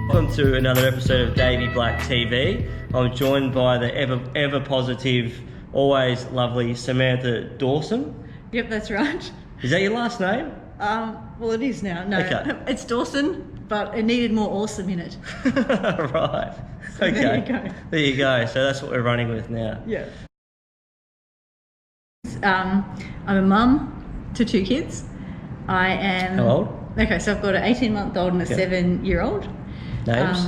Welcome to another episode of Davey Black TV. I'm joined by the ever positive, always lovely Samantha Dawson. Yep, that's right. Is that your last name? Well, it is now. No, Okay. It's Dawson, but it needed more awesome in it. Right. So Okay. there you go. There you go. So that's what we're running with now. Yeah. I'm a mum to 2 kids. I am... How old? Okay, so I've got an 18-month-old and a 7-year-old. Names?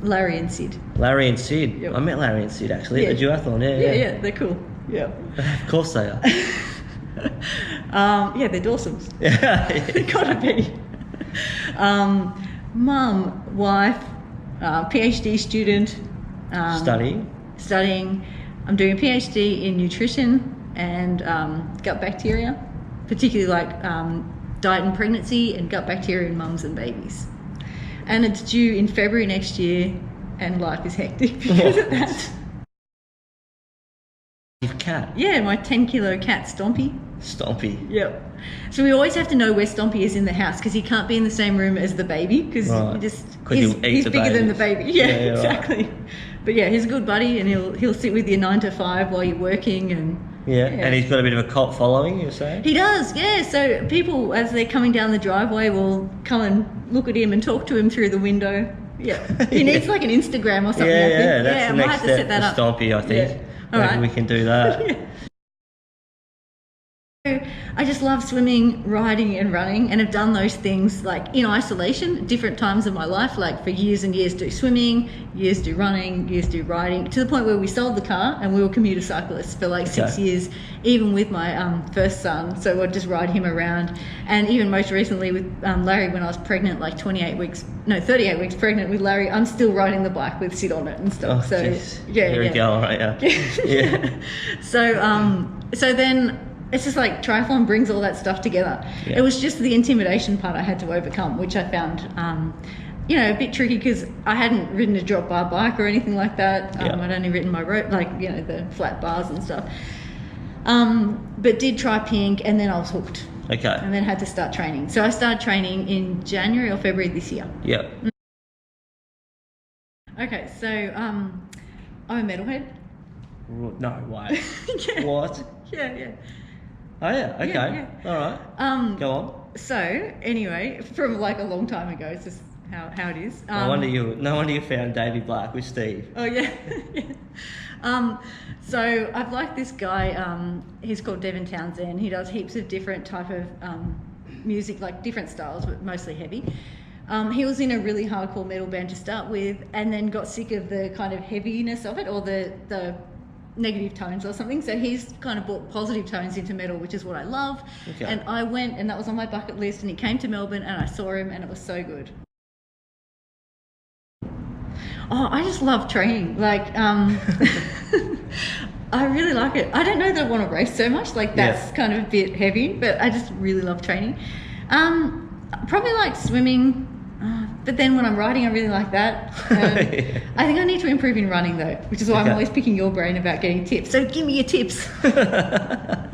Larry and Sid. Larry and Sid. Yep. I met Larry and Sid actually at the Yeah. duathlon. Yeah, they're cool. Yeah. Of course they are. Yeah, they're Dawsons. Yeah. Gotta be. Mum, wife, PhD student. Studying. I'm doing a PhD in nutrition and gut bacteria, particularly like diet and pregnancy and gut bacteria in mums and babies. And it's due in February next year, and life is hectic because of that. Your cat? Yeah, my 10-kilo cat, Stompy. Stompy. Yep. So we always have to know where Stompy is in the house because he can't be in the same room as the baby because Right. he's the bigger than the babies. baby. Yeah, Yeah, exactly. right. But yeah, he's a good buddy and he'll sit with you 9 to 5 while you're working and Yeah, and he's got a bit of a cult following, you're saying? he does, yeah. So people, as they're coming down the driveway, will come and look at him and talk to him through the window. Yeah, he needs like an Instagram or something. Yeah, I think. yeah, that's I the might next have to set step that for up. Stompy, I think. Yeah. All Maybe right. we can do that. Yeah. I just love swimming, riding and running, and have done those things like in isolation at different times of my life, like for years and years do swimming, years do running, years do riding, to the point where we sold the car and we were commuter cyclists for like 6 years, even with my first son. So I'd just ride him around. And even most recently with Larry, when I was pregnant, like 38 weeks pregnant with Larry, I'm still riding the bike with Sid on it and stuff. Oh, so geez. yeah, You're a gal, right? Yeah. Yeah. So then it's just like triathlon brings all that stuff together. Yeah. It was just the intimidation part I had to overcome, which I found, a bit tricky because I hadn't ridden a drop bar bike or anything like that. Yeah. I'd only ridden my rope, the flat bars and stuff. But did try pink and then I was hooked. Okay. And then had to start training. So I started training in January or February this year. Yep. Okay, so I'm a metalhead. No way. Yeah. What? Yeah. Oh yeah. Okay. Yeah. All right. Go on. So anyway, from like a long time ago, it's just how it is. No wonder you found Davey Black with Steve. Oh yeah. Yeah. So I've liked this guy. He's called Devin Townsend. He does heaps of different type of music, like different styles, but mostly heavy. He was in a really hardcore metal band to start with, and then got sick of the kind of heaviness of it, or the negative tones or something. So he's kind of brought positive tones into metal, which is what I love. Okay. And I went, and that was on my bucket list, and he came to Melbourne and I saw him and it was so good. Oh, I just love training. Like, I really like it. I don't know that I want to race so much. Like that's kind of a bit heavy, but I just really love training. Probably like swimming. But then when I'm riding, I really like that. I think I need to improve in running though, which is why I'm always picking your brain about getting tips. So give me your tips. Yeah,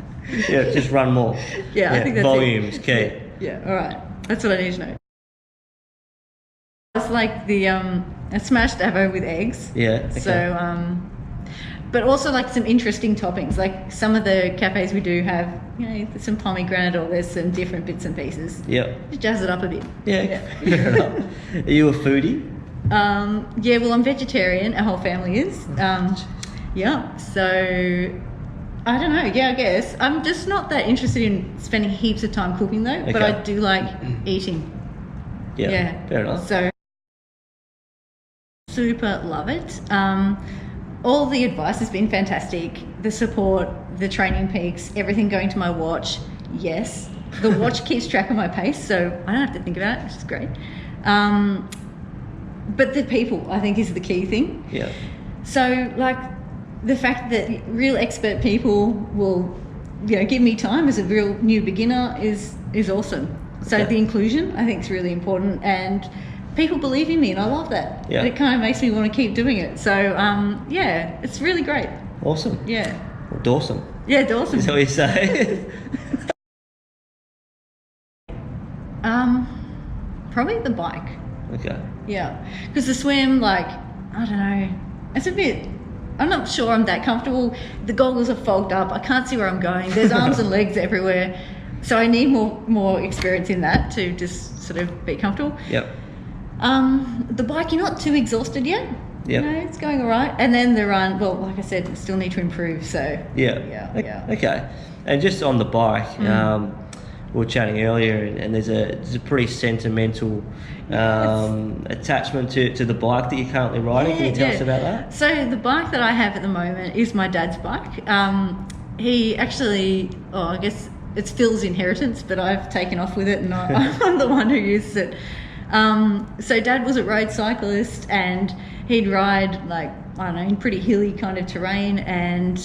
just run more. Yeah, I think that's volume's key. Yeah, all right. That's what I need to know. It's like the a smashed avo with eggs. Yeah. Okay. So but also like some interesting toppings. Like some of the cafes we do have, there's some pomegranate or there's some different bits and pieces. Yep. Just jazz it up a bit. Yeah. Fair enough. Are you a foodie? Yeah, well I'm vegetarian, our whole family is. Yeah, so I don't know, yeah, I guess. I'm just not that interested in spending heaps of time cooking though, but I do like eating. Yeah. Fair enough. So super love it. All the advice has been fantastic. The support, the training peaks, everything going to my watch, yes. The watch keeps track of my pace, so I don't have to think about it, which is great. But the people, I think, is the key thing. Yeah. So, like, the fact that real expert people will, give me time as a real new beginner is awesome. So the inclusion, I think, is really important, and people believe in me, and I love that. Yeah. And it kind of makes me want to keep doing it. So, yeah, it's really great. Awesome. Yeah. Well, Dawson. Yeah, Dawson. Is that what you say? Probably the bike. Okay. Yeah, because the swim, like, I don't know, it's a bit, I'm not sure I'm that comfortable. The goggles are fogged up. I can't see where I'm going. There's arms and legs everywhere. So I need more experience in that to just sort of be comfortable. Yep. The bike, you're not too exhausted yet. Yep. You know, it's going all right. And then the run, well, like I said, I still need to improve. So Yeah. Okay. And just on the bike, we were chatting earlier, and there's a pretty sentimental attachment to the bike that you're currently riding. Can you tell us about that? So the bike that I have at the moment is my dad's bike. He actually, I guess it's Phil's inheritance, but I've taken off with it, and I'm the one who uses it. So Dad was a road cyclist, and he'd ride, like, I don't know, in pretty hilly kind of terrain, and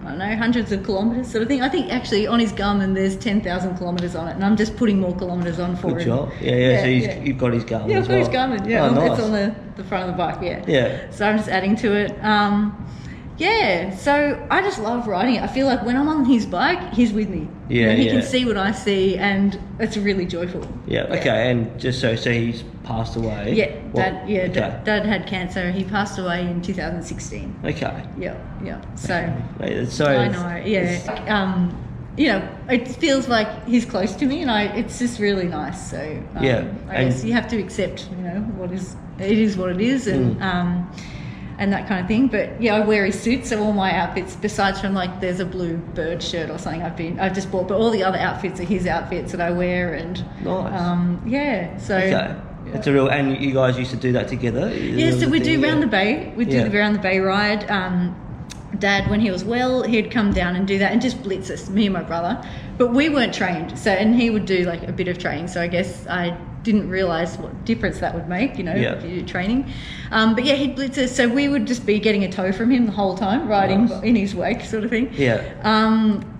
I don't know, hundreds of kilometres sort of thing. I think actually on his Garmin there's 10,000 kilometres on it, and I'm just putting more kilometres on for him. Good job. Yeah. So you've got his Garmin as well. Yeah, I've got his Garmin. Yeah, nice. It's on the front of the bike. Yeah. Yeah. So I'm just adding to it. So I just love riding it. I feel like when I'm on his bike, he's with me. Yeah, he can see what I see, and it's really joyful. Yeah. Okay. And just so he's passed away. Yeah. Dad had cancer. He passed away in 2016. Okay. Yeah. So So I know. Yeah. You know, it feels like he's close to me, and it's just really nice. So I guess you have to accept, you know, it is what it is, and that kind of thing. But yeah, I wear his suits, so all my outfits, besides from, like, there's a blue bird shirt or something I've just bought, but all the other outfits are his outfits that I wear, and nice. So okay. It's a real, and you guys used to do that together? Yeah, so we do round the bay. We do the round the bay ride. Dad, when he was well, he'd come down and do that and just blitz us, me and my brother. But we weren't trained, and he would do, like, a bit of training. So I guess I didn't realise what difference that would make, you know, if you do training. But yeah, he'd blitz us, so we would just be getting a tow from him the whole time, riding in his wake, sort of thing. Yeah.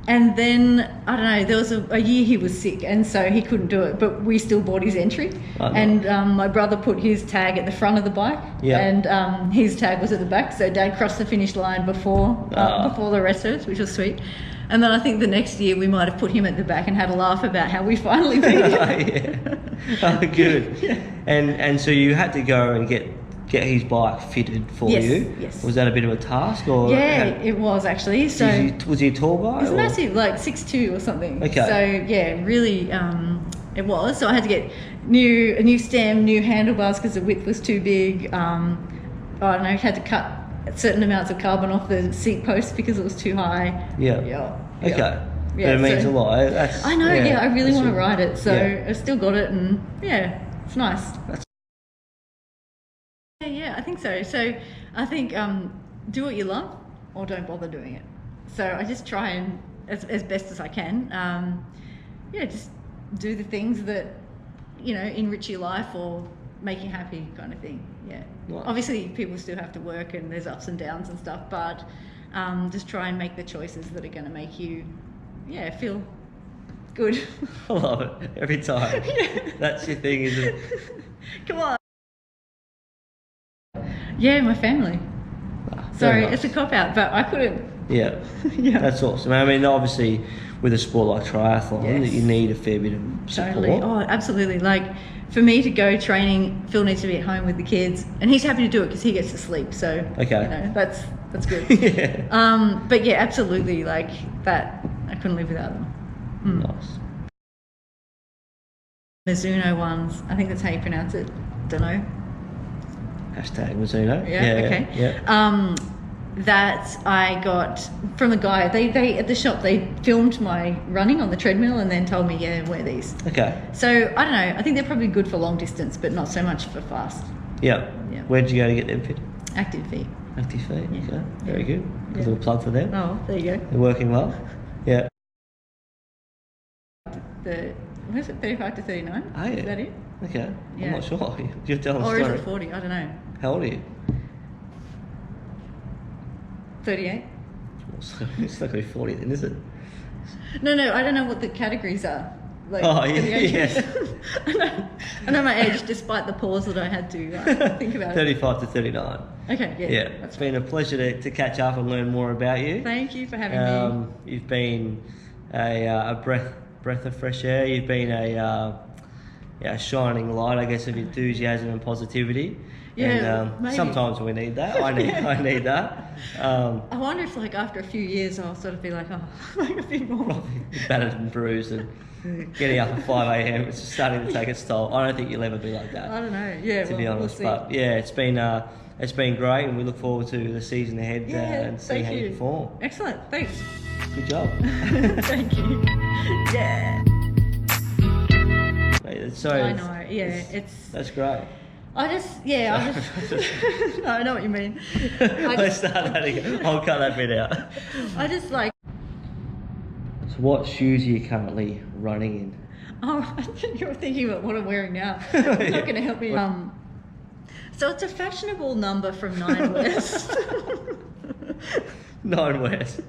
And then, I don't know, there was a year he was sick, and so he couldn't do it, but we still bought his entry. And my brother put his tag at the front of the bike, and his tag was at the back, so Dad crossed the finish line before the rest of us, which was sweet. And then I think the next year we might have put him at the back and had a laugh about how we finally beat him. Good. Yeah. And so you had to go and get his bike fitted for you. Yes. Was that a bit of a task, or? Yeah, it was actually. So was he a tall guy? He's massive, like 6'2" or something. Okay. So yeah, really, it was. So I had to get a new stem, new handlebars because the width was too big. I don't know. Had to cut certain amounts of carbon off the seat post because it was too high. Yeah. Okay. Yeah, but it means a lot. I know. I really want to ride it, so I still got it, and it's nice. Yeah, I think so. So I think do what you love, or don't bother doing it. So I just try and as best as I can. Just do the things that, you know, enrich your life or make you happy, kind of thing. Yeah. Nice. Obviously, people still have to work, and there's ups and downs and stuff, but just try and make the choices that are going to make you, feel good. I love it every time. That's your thing, isn't it? Come on. Yeah, my family. Sorry, nice. It's a cop-out, but I couldn't. Yeah. That's awesome. I mean, obviously, with a sport like triathlon, you need a fair bit of support. Totally. Oh, absolutely. Like, for me to go training, Phil needs to be at home with the kids, and he's happy to do it because he gets to sleep. So, you know, that's good. But yeah, absolutely. Like that, I couldn't live without them. Nice. Mizuno ones. I think that's how you pronounce it. Don't know. Hashtag Mizuno. Okay. Yeah. That I got from a guy. They at the shop, they filmed my running on the treadmill and then told me, wear these. Okay. So I don't know. I think they're probably good for long distance, but not so much for fast. Yeah. Where did you go to get them fitted? Active Feet. Active Feet. Yeah. Okay. Very good. A little plug for them. Oh, there you go. They're working well. Yeah. What is it, 35 to 39? Oh, yeah. Is that it? Okay. Yeah. I'm not sure. You're telling a or story. is it 40? I don't know. How old are you? 38. It's not going to be 40 then, is it? No, I don't know what the categories are. Like, yes. I know my age, despite the pause that I had to think about 35 to 39. Okay, Yeah. It's been a pleasure to catch up and learn more about you. Thank you for having me. You've been a breath of fresh air. You've been shining light, I guess, of enthusiasm and positivity. Yeah, and maybe. sometimes we need that. I need that. I wonder if like after a few years I'll sort of be like, oh, like a bit more. Battered and bruised and getting up at 5 a.m. It's starting to take its toll. I don't think you'll ever be like that. I don't know. Yeah, to be honest, we'll see. but yeah, it's been great, and we look forward to the season ahead and see how you perform. Excellent. Thanks. Good job. Thank you. Yeah. So I know. Yeah, that's great. I just no, I know what you mean. Let's start that again. I'll cut that bit out. I just like. So what shoes are you currently running in? Oh, I think you're thinking about what I'm wearing now. It's not going to help me. So it's a fashionable number from 9 West. 9 West.